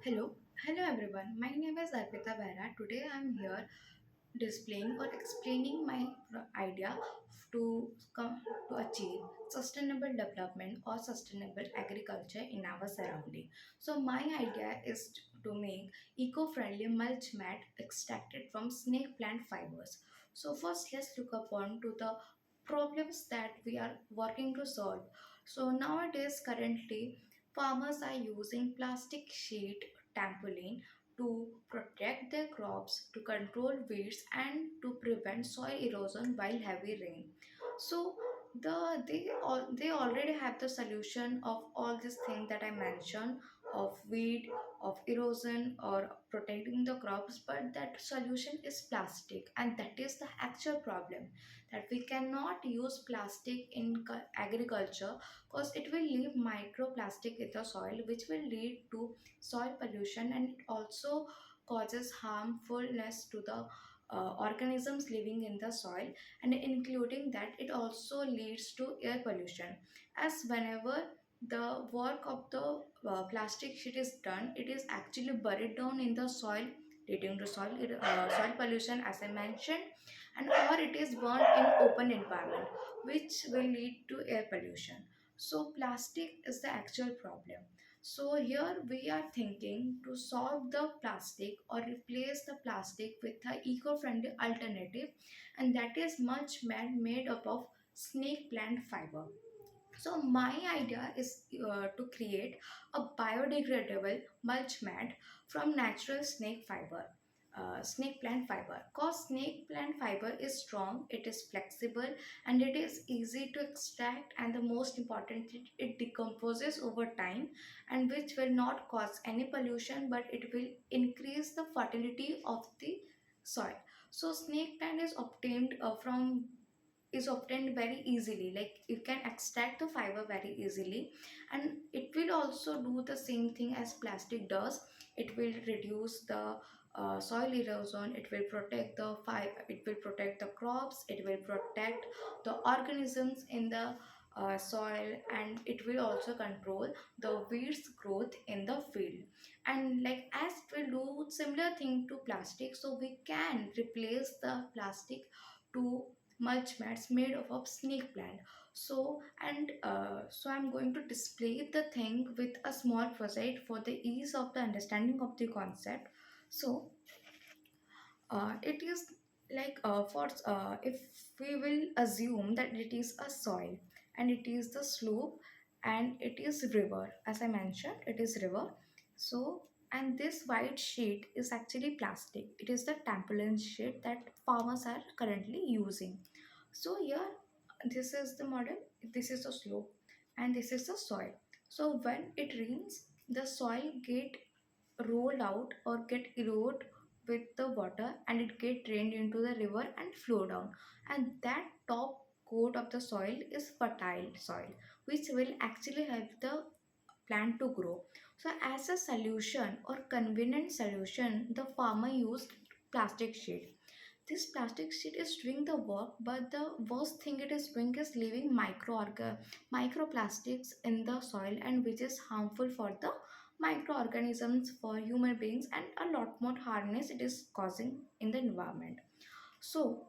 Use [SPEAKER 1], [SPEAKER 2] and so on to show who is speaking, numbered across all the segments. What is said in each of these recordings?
[SPEAKER 1] Hello, hello everyone. My name is Arpita Behera. Today I am here displaying or explaining my idea to come to achieve sustainable development or sustainable agriculture in our surrounding. So my idea is to make eco-friendly mulch mat extracted from snake plant fibers. So first let's look upon to the problems that we are working to solve. So nowadays currently farmers are using plastic sheet tampolin to protect their crops, to control weeds, and to prevent soil erosion while heavy rain. So they already have the solution of all these things that I mentioned of weed, of erosion, or protecting the crops, but that solution is plastic, and that is the actual problem that we cannot use plastic in agriculture because it will leave microplastic in the soil which will lead to soil pollution, and it also causes harmfulness to the organisms living in the soil, and including that it also leads to air pollution, as whenever the work of the plastic sheet is done, it is actually buried down in the soil, leading to soil pollution as I mentioned, and or it is burned in open environment which will lead to air pollution. So plastic is the actual problem. So here we are thinking to solve the plastic or replace the plastic with an eco-friendly alternative, and that is mulch mat made up of snake plant fiber. So my idea is to create a biodegradable mulch mat from natural snake fiber. Snake plant fiber, cause snake plant fiber is strong, it is flexible, and it is easy to extract, and the most important, it decomposes over time, and which will not cause any pollution, but it will increase the fertility of the soil. So snake plant is obtained very easily, like you can extract the fiber very easily, and it will also do the same thing as plastic does. It will reduce the soil erosion, it will protect the fiber, it will protect the crops, it will protect the organisms in the soil, and it will also control the weeds growth in the field. And like as it will do similar thing to plastic, so we can replace the plastic to mulch mats made of snake plant. So I'm going to display the thing with a small project for the ease of the understanding of the concept. So it is like for if we will assume that it is a soil, and it is the slope, and it is river, as I mentioned it is river. So and this white sheet is actually plastic, it is the tampolin sheet that farmers are currently using. So here, this is the model, this is the slope, and this is the soil. So when it rains, the soil get rolled out or get erode with the water, and it get drained into the river and flow down, and that top coat of the soil is fertile soil, which will actually help the plant to grow. So as a solution or convenient solution, the farmer used plastic sheet. This plastic sheet is doing the work, but the worst thing it is doing is leaving microplastics in the soil, and which is harmful for the microorganisms, for human beings, and a lot more harmness it is causing in the environment. So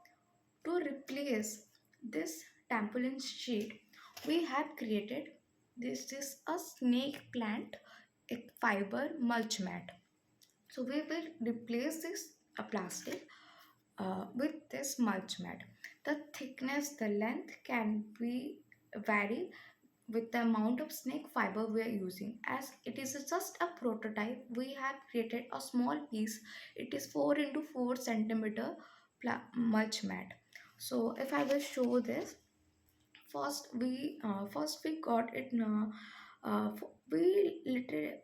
[SPEAKER 1] to replace this tampolin sheet, we have created this is a snake plant fiber mulch mat. So we will replace this plastic with this mulch mat. The thickness, the length can be vary with the amount of snake fiber we are using. As it is just a prototype, we have created a small piece. It is 4 into 4 centimeter mulch mat. So if I will show this, first we got it.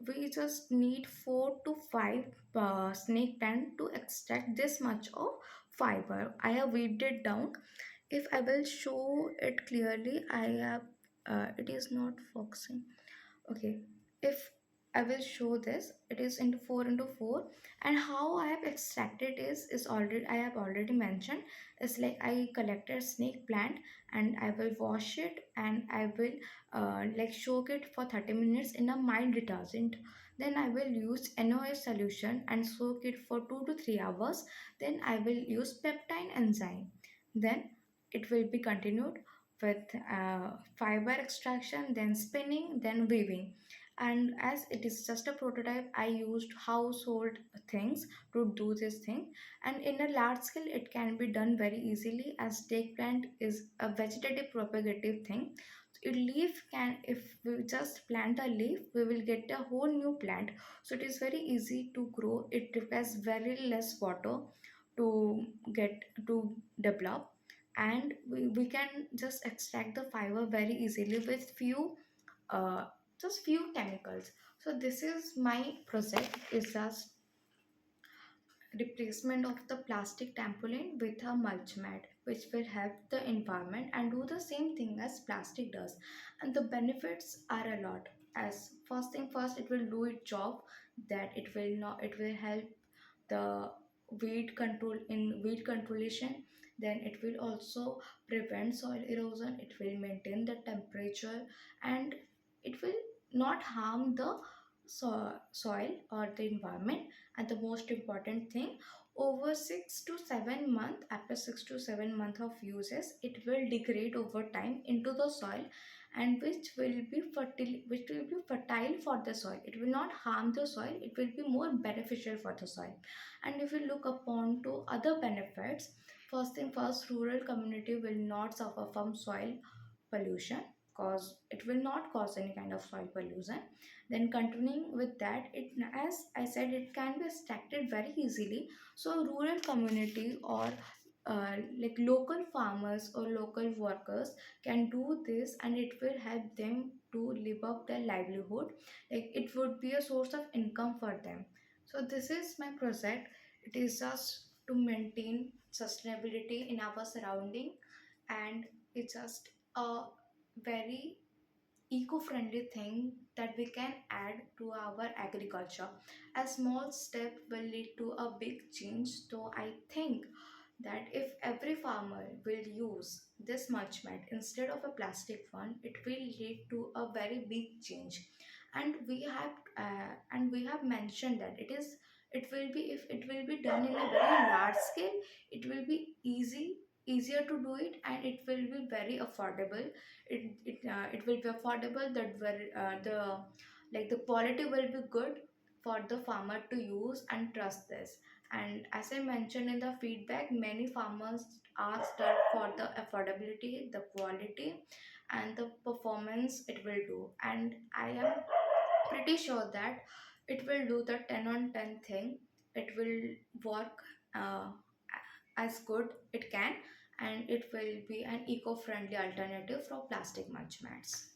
[SPEAKER 1] We just need 4 to 5 snake plant to extract this much of fiber. I have weighed it down. If I will show it clearly, I have it is not focusing. Okay, if I will show this, it is into 4 into 4, and how I have extracted is already I have already mentioned. It's like I collected snake plant, and I will wash it, and I will like soak it for 30 minutes in a mild detergent. Then I will use NOS solution and soak it for 2 to 3 hours. Then I will use peptide enzyme. Then it will be continued with fiber extraction, then spinning, then weaving. And as it is just a prototype, I used household things to do this thing. And in a large scale, it can be done very easily, as take plant is a vegetative propagative thing. A leaf can, if we just plant a leaf, we will get a whole new plant. So it is very easy to grow. It requires very less water to get to develop, and we can just extract the fiber very easily with few uh, just few chemicals. So this is my project, is just replacement of the plastic trampoline with a mulch mat, which will help the environment and do the same thing as plastic does. And the benefits are a lot. As first thing first, it will do its job, that it will help the weed controlation. Then it will also prevent soil erosion, it will maintain the temperature, and it will not harm the soil or the environment. And the most important thing, over 6 to 7 months, after 6 to 7 months of uses, it will degrade over time into the soil, and which will be fertile for the soil. It will not harm the soil, it will be more beneficial for the soil. And if you look upon to other benefits, first thing first, rural community will not suffer from soil pollution, cause it will not cause any kind of soil pollution. Then continuing with that, it, as I said, it can be extracted very easily. So rural community or like local farmers or local workers can do this, and it will help them to live up their livelihood. Like it would be a source of income for them. So this is my project. It is just to maintain sustainability in our surrounding, and it's just a very eco-friendly thing that we can add to our agriculture. A small step will lead to a big change. So I think that if every farmer will use this mulch mat instead of a plastic one, it will lead to a very big change. And we have mentioned that it will be, if it will be done in a very large scale, it will be easier to do it, and it will be very affordable. It will be affordable, that very the like the quality will be good for the farmer to use and trust this. And as I mentioned in the feedback, many farmers asked that for the affordability, the quality, and the performance it will do. And I am pretty sure that it will do the 10 on 10 thing. It will work uh, as good it can, and it will be an eco-friendly alternative for plastic mulch mats.